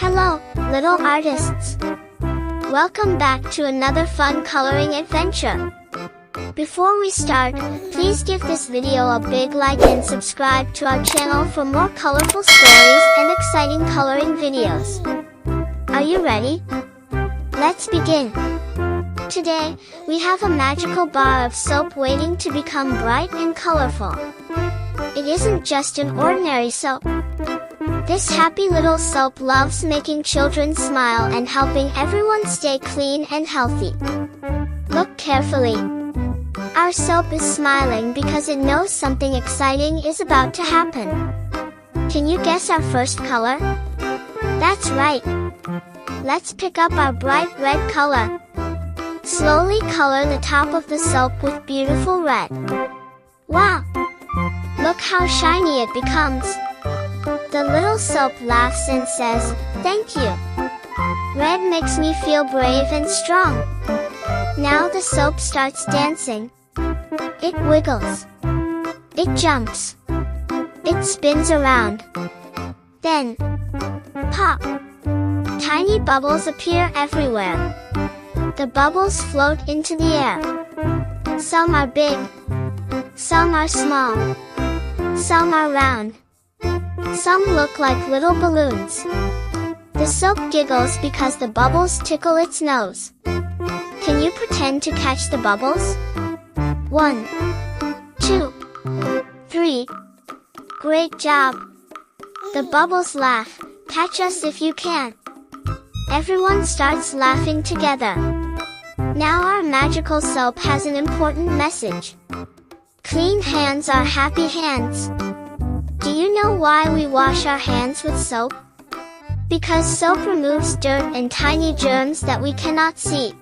Hello, little artists! Welcome back to another fun coloring adventure. Before we start, please give this video a big like and subscribe to our channel for more colorful stories and exciting coloring videos. Are you ready? Let's begin! Today, we have a magical bar of soap waiting to become bright and colorful. It isn't just an ordinary soap. This happy little soap loves making children smile and helping everyone stay clean and healthy. Look carefully. Our soap is smiling because it knows something exciting is about to happen. Can you guess our first color? That's right. Let's pick up our bright red color. Slowly color the top of the soap with beautiful red. Wow! Look how shiny it becomes. The little soap laughs and says, "Thank you. Red makes me feel brave and strong." Now the soap starts dancing. It wiggles. It jumps. It spins around. Then, pop! Tiny bubbles appear everywhere. The bubbles float into the air. Some are big. Some are small. Some are round. Some look like little balloons. The soap giggles because the bubbles tickle its nose. Can you pretend to catch the bubbles? 1, 2, 3. Great job! The bubbles laugh. Catch us if you can. Everyone starts laughing together. Now our magical soap has an important message. Clean hands are happy hands. Do you know why we wash our hands with soap? Because soap removes dirt and tiny germs that we cannot see.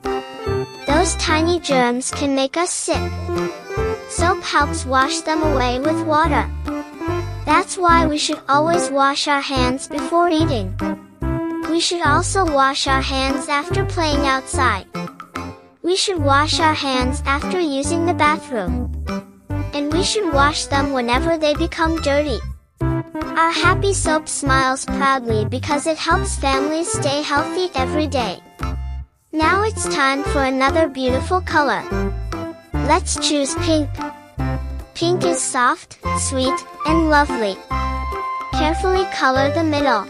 Those tiny germs can make us sick. Soap helps wash them away with water. That's why we should always wash our hands before eating. We should also wash our hands after playing outside. We should wash our hands after using the bathroom. And we should wash them whenever they become dirty. Our happy soap smiles proudly because it helps families stay healthy every day. Now it's time for another beautiful color. Let's choose pink. Pink is soft, sweet, and lovely. Carefully color the middle.